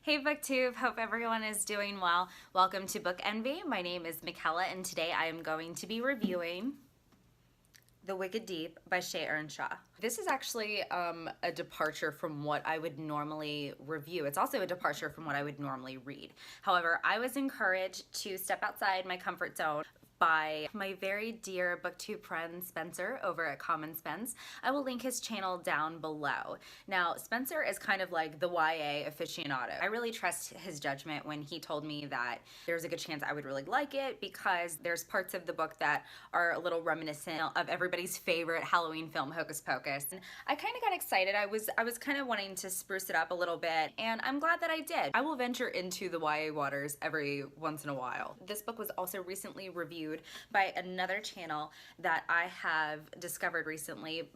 Hey BookTube, hope everyone is doing well. Welcome to Book Envy. My name is Michaela and today I am going to be reviewing The Wicked Deep by Shea Ernshaw. This is actually a departure from what I would normally review. It's also a departure from what I would normally read. However, I was encouraged to step outside my comfort zone by my very dear BookTube friend Spencer over at Common Spence. I will link his channel down below. Now, Spencer is kind of like the YA aficionado. I really trust his judgment when he told me that there's a good chance I would really like it because there's parts of the book that are a little reminiscent of everybody's favorite Halloween film, Hocus Pocus. And I kind of got excited. I was kind of wanting to spruce it up a little bit, and I'm glad that I did. I will venture into the YA waters every once in a while. This book was also recently reviewed by another channel that I have discovered recently,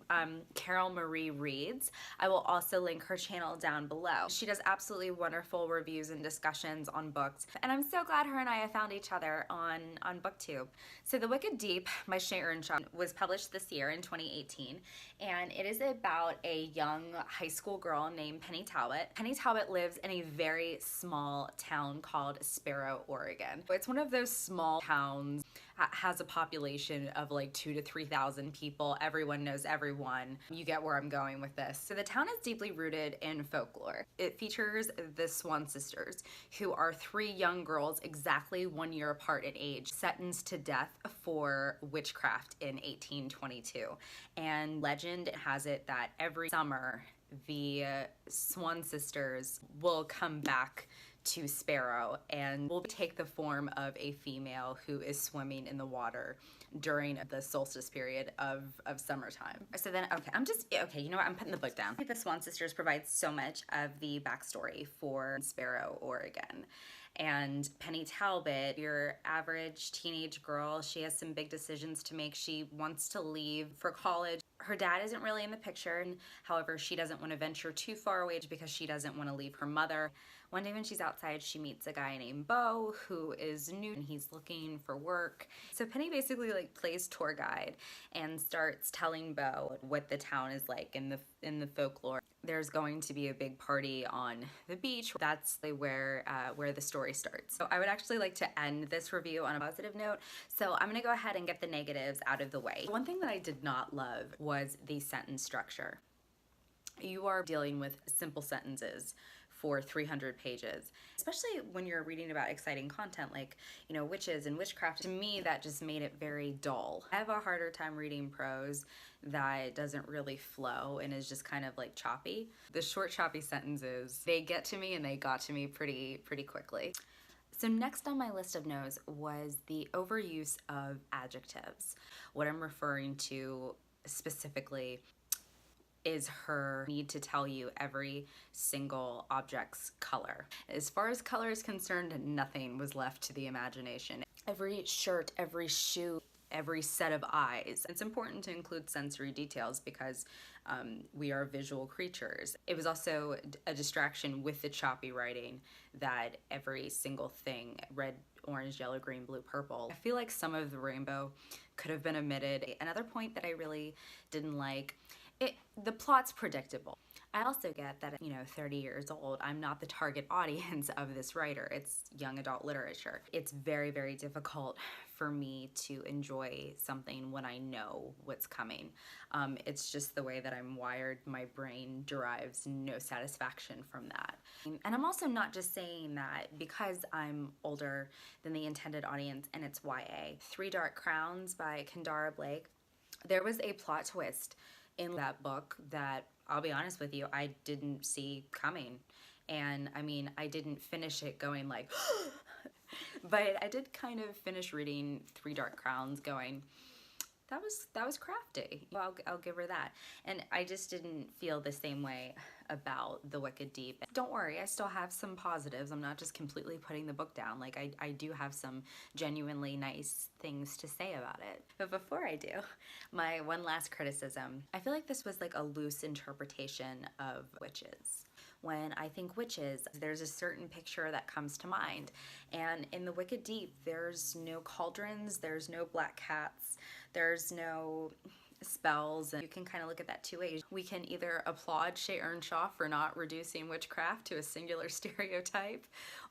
Carol Marie Reads. I will also link her channel down below. She does absolutely wonderful reviews and discussions on books, and I'm so glad her and I have found each other on BookTube. So The Wicked Deep by Shea Ernshaw was published this year in 2018, and it is about a young high school girl named Penny Talbot. Penny Talbot lives in a very small town called Sparrow, Oregon. It's one of those small towns, has a population of like 2,000 to 3,000 people. Everyone knows everyone. You get where I'm going with this. So the town is deeply rooted in folklore. It features the Swan sisters, who are three young girls exactly 1 year apart in age, sentenced to death for witchcraft in 1822. And legend has it that every summer the Swan sisters will come back to Sparrow and will take the form of a female who is swimming in the water during the solstice period of summertime. So then, okay, you know what, I'm putting the book down. The Swan sisters provide so much of the backstory for Sparrow, Oregon. And Penny Talbot, your average teenage girl, she has some big decisions to make. She wants to leave for college. Her dad isn't really in the picture, however, she doesn't want to venture too far away because she doesn't want to leave her mother. One day when she's outside, she meets a guy named Beau who is new and he's looking for work. So Penny basically like plays tour guide and starts telling Beau what the town is like in the folklore. There's going to be a big party on the beach. That's where the story starts. So I would actually like to end this review on a positive note. So I'm gonna go ahead and get the negatives out of the way. One thing that I did not love was the sentence structure. You are dealing with simple sentences for 300 pages, especially when you're reading about exciting content like, you know, witches and witchcraft. To me, that just made it very dull. I have a harder time reading prose that doesn't really flow and is just kind of like choppy. The short, choppy sentences, they get to me and they got to me pretty quickly. So next on my list of no's was the overuse of adjectives. What I'm referring to specifically is her need to tell you every single object's color. As far as color is concerned, nothing was left to the imagination. Every shirt, every shoe, every set of eyes. It's important to include sensory details because we are visual creatures. It was also a distraction with the choppy writing that every single thing, red, orange, yellow, green, blue, purple. I feel like some of the rainbow could have been omitted. Another point that I really didn't like, the plot's predictable. I also get that, you know, 30 years old, I'm not the target audience of this writer. It's young adult literature. It's very, very difficult for me to enjoy something when I know what's coming. It's just the way that I'm wired. My brain derives no satisfaction from that. And I'm also not just saying that because I'm older than the intended audience and it's YA. Three Dark Crowns by Kendara Blake. There was a plot twist in that book that, I'll be honest with you, I didn't see coming. And I mean, I didn't finish it going like, but I did kind of finish reading Three Dark Crowns going, that was crafty. Well, I'll give her that. And I just didn't feel the same way about The Wicked Deep. Don't worry, I still have some positives. I'm not just completely putting the book down. Like I do have some genuinely nice things to say about it. But before I do, my one last criticism. I feel like this was like a loose interpretation of witches. When I think witches, there's a certain picture that comes to mind. And in The Wicked Deep, there's no cauldrons, there's no black cats, there's no spells, and you can kind of look at that two ways. We can either applaud Shea Ernshaw for not reducing witchcraft to a singular stereotype,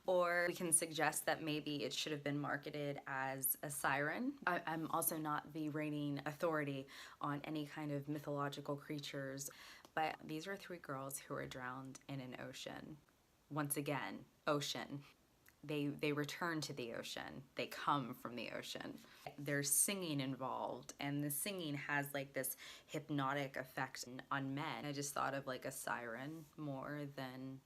or we can suggest that maybe it should have been marketed as a siren. I'm also not the reigning authority on any kind of mythological creatures, but these are three girls who were drowned in an ocean. Once again, ocean. They return to the ocean. They come from the ocean. There's singing involved, and the singing has like this hypnotic effect on men. I just thought of like a siren more than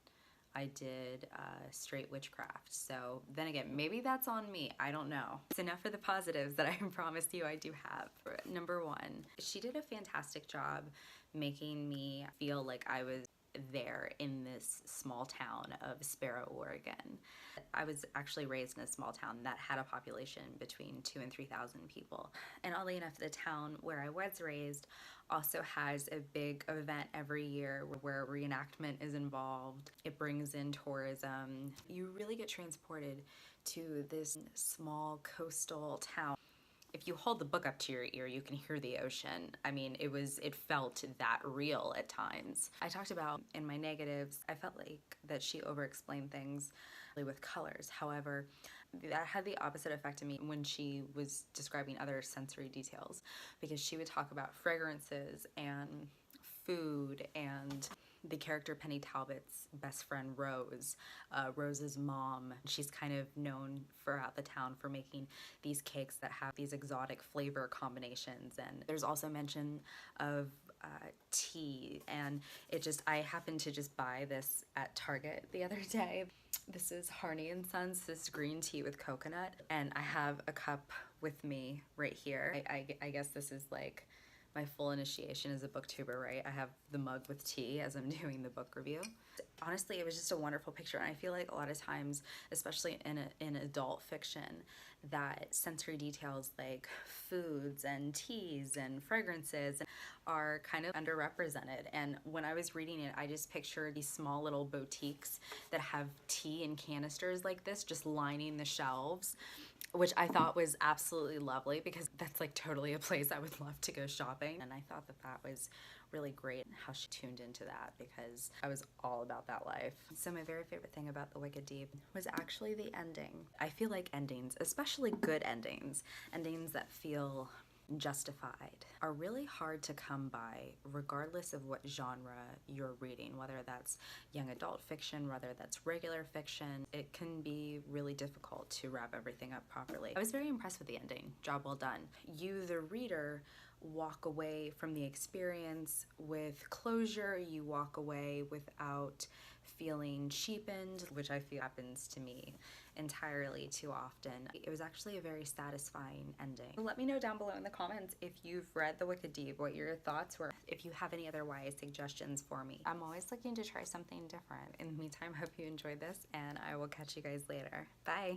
I did straight witchcraft. So then again, maybe that's on me. I don't know. It's enough for the positives that I promise you I do have. Number one, she did a fantastic job making me feel like I was there in this small town of Sparrow, Oregon. I was actually raised in a small town that had a population between 2,000 and 3,000 people. And oddly enough, the town where I was raised also has a big event every year where reenactment is involved. It brings in tourism. You really get transported to this small coastal town. If you hold the book up to your ear, you can hear the ocean. I mean, it felt that real at times. I talked about in my negatives, I felt like that she over-explained things with colors. However, that had the opposite effect on me when she was describing other sensory details, because she would talk about fragrances and food and the character Penny Talbot's best friend Rose, Rose's mom. She's kind of known throughout the town for making these cakes that have these exotic flavor combinations. And there's also mention of tea, and I happened to just buy this at Target the other day. This is Harney & Sons, this green tea with coconut, and I have a cup with me right here. I guess this is like my full initiation as a booktuber, right? I have the mug with tea as I'm doing the book review. Honestly, it was just a wonderful picture, and I feel like a lot of times, especially in adult fiction, that sensory details like foods and teas and fragrances are kind of underrepresented. And when I was reading it, I just pictured these small little boutiques that have tea in canisters like this just lining the shelves, which I thought was absolutely lovely, because that's like totally a place I would love to go shopping. And I thought that that was really great how she tuned into that, because I was all about that life. So my very favorite thing about The Wicked Deep was actually the ending. I feel like endings, especially good endings that feel justified, are really hard to come by regardless of what genre you're reading, whether that's young adult fiction, whether that's regular fiction. It can be really difficult to wrap everything up properly. I was very impressed with the ending. Job well done. You, the reader, walk away from the experience with closure. You walk away without feeling cheapened, which I feel happens to me entirely too often. It was actually a very satisfying ending. Let me know down below in the comments if you've read The Wicked Deep, what your thoughts were, if you have any other YA suggestions for me. I'm always looking to try something different. In the meantime, hope you enjoyed this, and I will catch you guys later. Bye!